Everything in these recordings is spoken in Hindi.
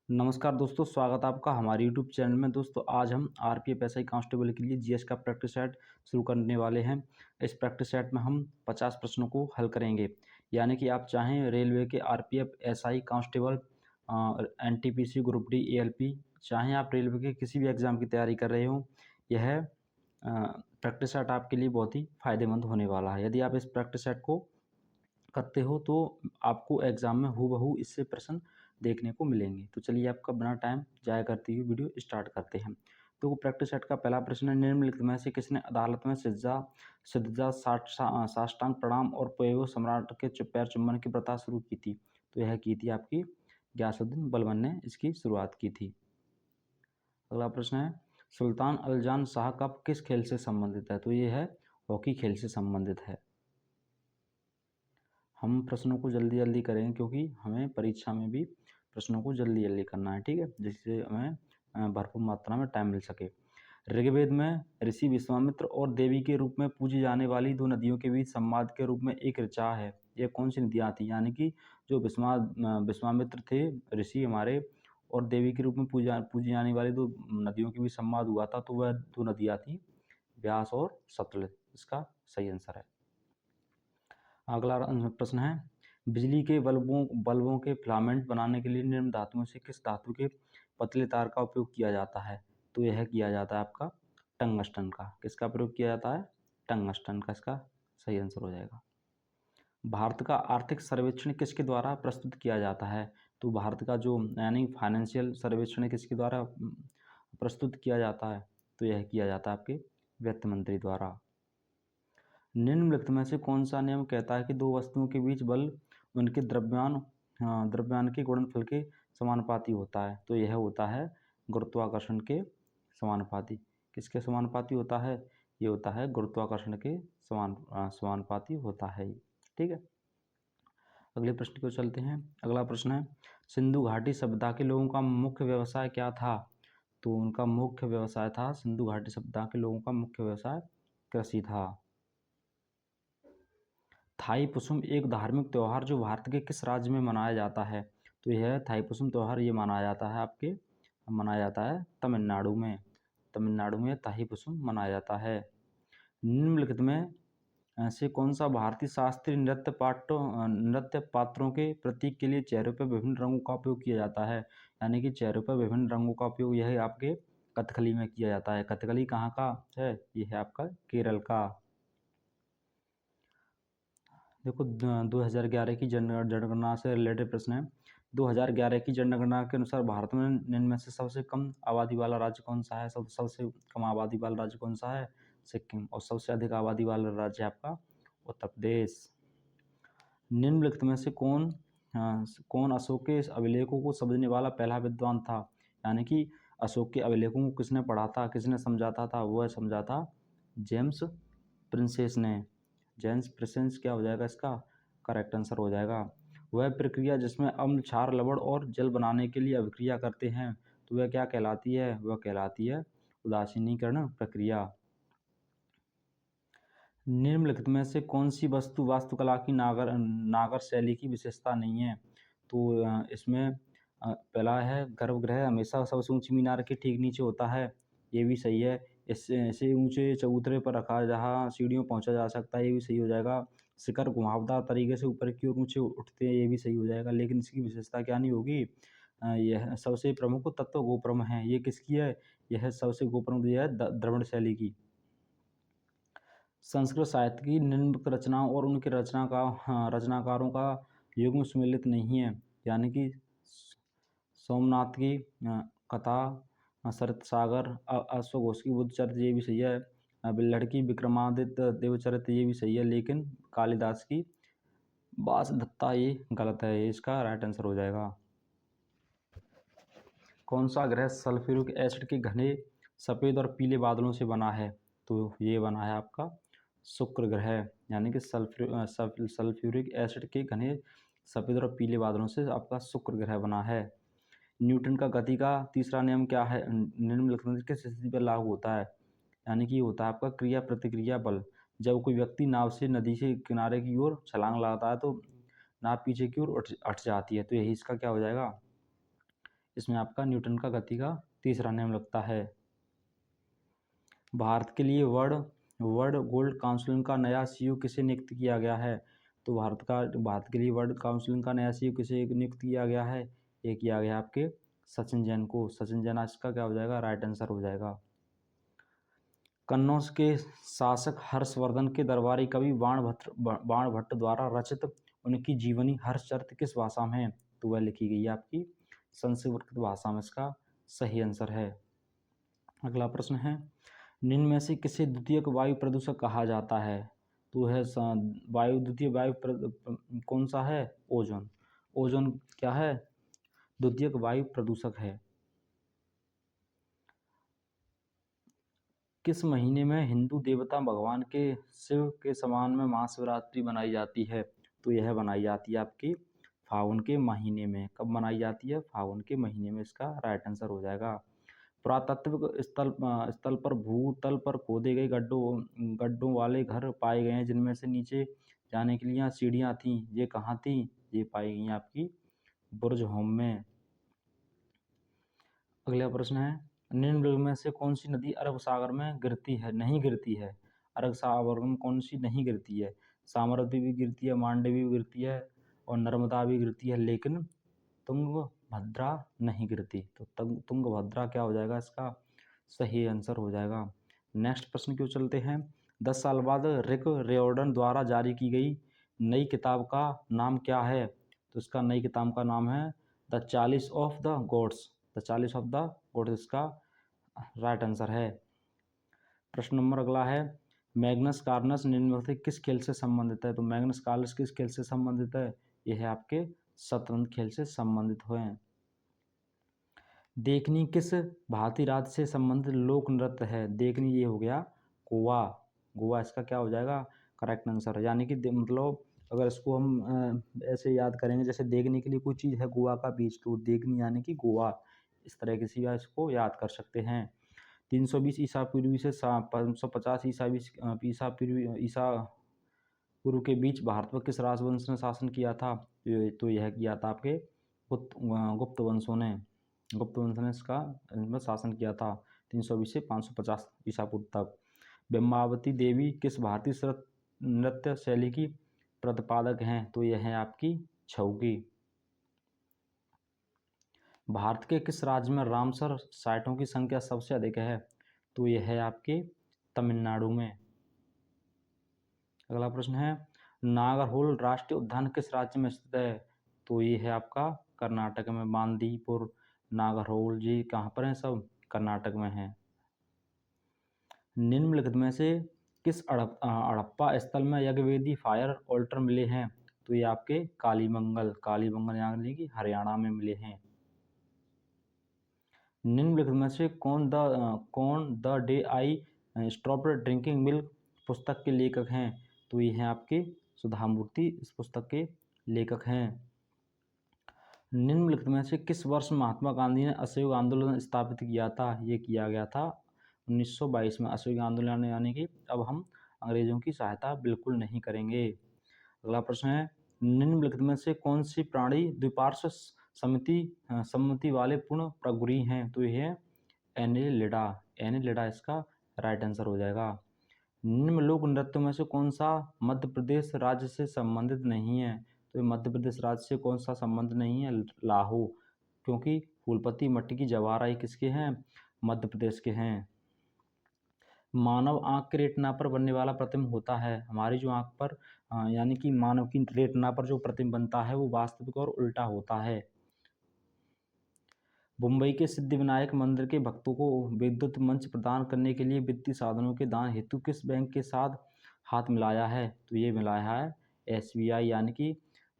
नमस्कार दोस्तों, स्वागत है आपका हमारे यूट्यूब चैनल में। दोस्तों आज हम आरपीएफ एसआई कांस्टेबल के लिए जीएस का प्रैक्टिस सेट शुरू करने वाले हैं। इस प्रैक्टिस सेट में हम 50 प्रश्नों को हल करेंगे। यानी कि आप चाहें रेलवे के RPF SI constable, NTPC, group D, ALP, चाहें आप रेलवे के किसी भी एग्ज़ाम की तैयारी कर रहे हो, यह प्रैक्टिस सेट आपके लिए बहुत ही फ़ायदेमंद होने वाला है। यदि आप इस प्रैक्टिस सेट को करते हो तो आपको एग्ज़ाम में हूबहू इससे प्रश्न देखने को मिलेंगे। तो चलिए आपका बिना टाइम ज़ाया करते हुए वीडियो स्टार्ट करते हैं। तो प्रैक्टिस सेट का पहला प्रश्न है, निम्नलिखित में से किसने अदालत में सिद्धा साष्टांग प्रणाम और पेशवा सम्राट के पैर चुम्बन की प्रथा शुरू की थी? तो यह की थी आपकी गयासुद्दीन बलबन ने इसकी शुरुआत की थी। अगला प्रश्न है, सुल्तान अल्जान शाह कप किस खेल से संबंधित है? तो ये है हॉकी खेल से संबंधित है। हम प्रश्नों को जल्दी जल्दी करें क्योंकि हमें परीक्षा में भी प्रश्नों को जल्दी जल्दी करना है, ठीक है, जिससे हमें भरपूर मात्रा में टाइम मिल सके। ऋग्वेद में ऋषि विश्वामित्र और देवी के रूप में पूजी जाने वाली दो नदियों के बीच संवाद के रूप में एक ऋचा है। ये कौन सी नदियाँ थी? यानी कि जो विश्वामित्र थे ऋषि हमारे, और देवी के रूप में पूजी जाने वाली दो नदियों के बीच संवाद हुआ था, तो वह दो नदियाँ थी व्यास और सतलज। इसका सही आंसर है। अगला प्रश्न है, बिजली के बल्बों के फिलामेंट बनाने के लिए निम्न धातुओं से किस धातु के पतले तार का उपयोग किया जाता है? तो यह किया जाता है आपका टंगस्टन का। किसका प्रयोग किया जाता है? टंगस्टन का। इसका सही आंसर हो जाएगा। भारत का आर्थिक सर्वेक्षण किसके द्वारा प्रस्तुत किया जाता है? तो भारत का जो यानी फाइनेंशियल सर्वेक्षण किसके द्वारा प्रस्तुत किया जाता है? तो यह किया जाता है आपके वित्त मंत्री द्वारा। निम्नलिखित में से कौन सा नियम कहता है कि दो वस्तुओं के बीच बल उनके द्रव्यमान के गुणनफल के समानुपाती होता है? तो यह होता है गुरुत्वाकर्षण के समानुपाती। किसके समानुपाती होता है? ये होता है गुरुत्वाकर्षण के समानुपाती होता है। ठीक है, अगले प्रश्न को चलते हैं। अगला प्रश्न है, सिंधु घाटी सभ्यता के लोगों का मुख्य व्यवसाय क्या था? तो उनका मुख्य व्यवसाय था, सिंधु घाटी सभ्यता के लोगों का मुख्य व्यवसाय कृषि था। थाईपुसम एक धार्मिक त्यौहार जो भारत के किस राज्य में मनाया जाता है? तो यह थाईपुसम त्यौहार ये मनाया जाता है तमिलनाडु में। तमिलनाडु में थाईपुसम मनाया जाता है। निम्नलिखित में से कौन सा भारतीय शास्त्रीय नृत्य पात्रों के प्रतीक के लिए चेहरे पर विभिन्न रंगों का उपयोग किया जाता है? यानी कि चेहरे पर विभिन्न रंगों का उपयोग यह आपके कथकली में किया जाता है। कथकली कहाँ का है? यह है आपका केरल का। देखो 2011 की जनगणना से रिलेटेड प्रश्न है। 2011 की जनगणना के अनुसार भारत में निम्न में से सबसे कम आबादी वाला राज्य कौन सा है? सबसे कम आबादी वाला राज्य कौन सा है? सिक्किम। और सबसे अधिक आबादी वाला राज्य है आपका उत्तर प्रदेश। निम्नलिखित में से कौन अशोक के अभिलेखों को समझने वाला पहला विद्वान था? यानी कि अशोक के अभिलेखों को किसने पढ़ा था, किसने समझाता था? वह समझा था जेम्स प्रिंसेस ने। जेम्स प्रिंसेस क्या हो जाएगा? इसका करेक्ट आंसर हो जाएगा। वह प्रक्रिया जिसमें अम्ल, क्षार, लवण और जल बनाने के लिए अभिक्रिया करते हैं, तो वह क्या कहलाती है? वह कहलाती है उदासीनीकरण प्रक्रिया। निम्नलिखित में से कौन सी वस्तु वास्तुकला की नागर शैली की विशेषता नहीं है? तो इसमें पहला है गर्भगृह हमेशा सबसे ऊंची मीनार के ठीक नीचे होता है। ये भी सही है। इसे ऊंचे चबूतरे पर रखा जहाँ सीढ़ियों पहुंचा जा सकता है, ये भी सही हो जाएगा। शिखर घुमावदार तरीके से ऊपर की ओर ऊंचे उठते हैं, ये भी सही हो जाएगा। लेकिन इसकी विशेषता क्या नहीं होगी? यह सबसे प्रमुख तत्व गोप्रम है। ये किसकी है? यह सबसे गोप्रम यह है द्रविड़ शैली की। संस्कृत साहित्य की निम्नलिखित रचनाओं और उनके रचनाकारों का युग्म सुमेलित नहीं है। यानी कि सोमनाथ की कथा, सरित सागर, अश्वघोष की बुद्धचरित्र, ये भी सही है। बिल्हड़ की विक्रमादित्य देवचरित्र, ये भी सही है। लेकिन कालिदास की वासदत्ता ये गलत है। ये इसका राइट आंसर हो जाएगा। कौन सा ग्रह सल्फ्यूरिक एसिड के घने सफ़ेद और पीले बादलों से बना है? तो ये बना है आपका शुक्र ग्रह। यानी कि सल्फ्यूरिक एसिड के घने सफ़ेद और पीले बादलों से आपका शुक्र ग्रह बना है। न्यूटन का गति का तीसरा नियम क्या है? निम्नलिखित में किस स्थिति पर लागू होता है? यानी कि होता है आपका क्रिया प्रतिक्रिया बल। जब कोई व्यक्ति नाव से नदी से किनारे की ओर छलांग लगाता है तो नाव पीछे की ओर हट जाती है। तो यही इसका क्या हो जाएगा? इसमें आपका न्यूटन का गति का तीसरा नियम लगता है। भारत के लिए वर्ल्ड गोल्ड काउंसिल का नया सीईओ किसे नियुक्त किया गया है? तो भारत के लिए वर्ल्ड काउंसिल का नया सीईओ किसे नियुक्त किया गया है? ये किया गया आपके सचिन जैन को। सचिन जैन इसका क्या हो जाएगा? राइट आंसर हो जाएगा। कन्नौज के शासक हर्षवर्धन के दरबारी कवि बाणभट्ट द्वारा रचित उनकी जीवनी हर्षचरित किस भाषा में है? तो वह लिखी गई है आपकी संस्कृत भाषा में। इसका सही आंसर है। अगला प्रश्न है, निम्न में से किसे द्वितीयक वायु प्रदूषक कहा जाता है? तो है द्वितीय वायु कौन सा है? ओजोन। ओजोन क्या है? द्वितीयक वायु प्रदूषक है। किस महीने में हिंदू देवता भगवान के शिव के समान में महाशिवरात्रि मनाई जाती है? तो यह बनाई जाती है आपकी फागुन के महीने में। कब मनाई जाती है? फागुन के महीने में। इसका राइट आंसर हो जाएगा। पुरातात्विक स्थल पर भूतल पर खोदे गए गड्ढों वाले घर पाए गए हैं जिनमें से नीचे जाने के लिए सीढ़ियाँ थीं। ये कहाँ थी? ये पाई गई आपकी बुर्ज होम में। अगला प्रश्न है, निम्नलिखित में से कौन सी नदी अरब सागर में नहीं गिरती है? अरब सागर में कौन सी नहीं गिरती है? सामरती भी गिरती है, मांडवी भी गिरती है और नर्मदा भी गिरती है, लेकिन तुंगभद्रा नहीं गिरती। तो तुंगभद्रा क्या हो जाएगा? इसका सही आंसर हो जाएगा। नेक्स्ट प्रश्न क्यों चलते हैं। 10 साल बाद रिक रियोर्डन द्वारा जारी की गई नई किताब का नाम क्या है? तो इसका नई किताब का नाम है द चालीस ऑफ द गॉड्स। द चालीस ऑफ द गॉड्स इसका राइट आंसर है। प्रश्न नंबर अगला है, मैग्नस कार्लस निम्न से किस खेल से संबंधित है? तो मैग्नस कार्लस किस खेल से संबंधित है? यह है आपके शतरंज खेल से संबंधित हुए हैं। देखनी किस भारतीय राज्य से संबंधित लोक नृत्य है? देखनी ये हो गया गोवा। गोवा इसका क्या हो जाएगा? Correct answer. यानी कि मतलब अगर इसको हम ऐसे याद करेंगे जैसे देखने के लिए कोई चीज़ है गोवा का बीच, तो देखनी यानी कि गोवा, इस तरह की सी इसको याद कर सकते हैं। 320 ईसा पूर्वी से 550 ईसा पूर्व के बीच भारत पर किस राजवंश ने शासन किया था? तो यह किया था आपके गुप्त वंशों ने। गुप्त वंश ने इसका शासन किया था 320 से 550 ईसा पूर्व तक। ब्रह्मावती देवी किस भारतीय नृत्य शैली की प्रतिपादक हैं? तो यह है आपकी छऊ की। भारत के किस राज्य में रामसर साइटों की संख्या सबसे अधिक है? तो यह है आपके तमिलनाडु में। अगला प्रश्न है, नागरहोल राष्ट्रीय उद्यान किस राज्य में स्थित है? तो ये है आपका कर्नाटक में। बांदीपुर, नागरहोल जी कहाँ पर हैं? सब कर्नाटक में हैं। निम्नलिखित में से किस हड़प्पा स्थल में यज्ञवेदी फायर ऑल्टर मिले हैं? तो ये आपके कालीबंगल यानी कि हरियाणा में मिले हैं। निम्नलिखित में से कौन the day I stopped drinking milk पुस्तक के लेखक हैं? तो ये हैं आपके सुधा मूर्ति इस पुस्तक के लेखक हैं। निम्नलिखित में से किस वर्ष महात्मा गांधी ने असहयोग आंदोलन स्थापित किया था? ये किया गया था 1922 में। असहयोग आंदोलन यानी कि अब हम अंग्रेजों की सहायता बिल्कुल नहीं करेंगे। अगला प्रश्न है, निम्नलिखित में से कौन सी प्राणी द्विपार्श्व सम्मति वाले पूर्ण प्रगुरी हैं? तो यह एनेलिडा इसका राइट आंसर हो जाएगा। निम्न लोक नृत्य में से कौन सा मध्य प्रदेश राज्य से संबंधित नहीं है? तो मध्य प्रदेश राज्य से कौन सा संबंध नहीं है? लाहो, क्योंकि फूलपति मट्टी की जवारा किसके हैं? मध्य प्रदेश के हैं। मानव आँख के रेटिना पर बनने वाला प्रतिबिंब होता है। हमारी जो आँख पर यानी कि मानव की रेटिना पर जो प्रतिबिंब बनता है वो वास्तविक और उल्टा होता है। मुंबई के सिद्धिविनायक मंदिर के भक्तों को विद्युत मंच प्रदान करने के लिए वित्तीय साधनों के दान हेतु किस बैंक के साथ हाथ मिलाया है? तो ये मिलाया है SBI यानी कि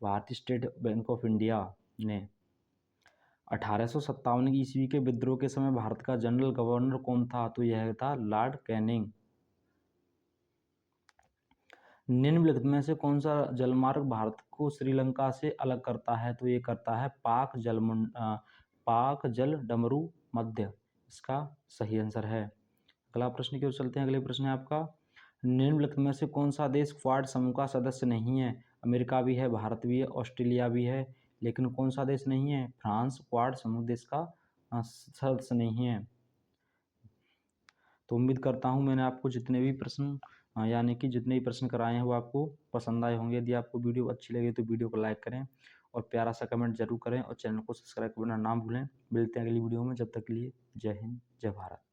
भारतीय स्टेट बैंक ऑफ इंडिया ने। 1857 ईस्वी के विद्रोह के समय भारत का जनरल गवर्नर कौन था? तो यह था लॉर्ड कैनिंग। निम्नलिखित में से कौन सा जलमार्ग भारत को श्रीलंका से अलग करता है? तो ये करता है पाक जल डमरू मध्य, इसका सही आंसर है। अगला प्रश्न की ओर चलते हैं। अगले प्रश्न है आपका, निम्नलिखित में से कौन देश क्वाड समूह का सदस्य नहीं है? अमेरिका भी है, भारत भी है, ऑस्ट्रेलिया भी है, लेकिन कौन सा देश नहीं है? फ्रांस क्वाड समूह देश का सदस्य नहीं है। तो उम्मीद करता हूँ मैंने आपको जितने भी प्रश्न यानी कि जितने भी प्रश्न कराए हैं वो आपको पसंद आए होंगे। यदि आपको वीडियो अच्छी लगे तो वीडियो को लाइक करें और प्यारा सा कमेंट जरूर करें और चैनल को सब्सक्राइब करना ना भूलें। मिलते हैं अगली वीडियो में, जब तक के लिए जय हिंद, जय भारत।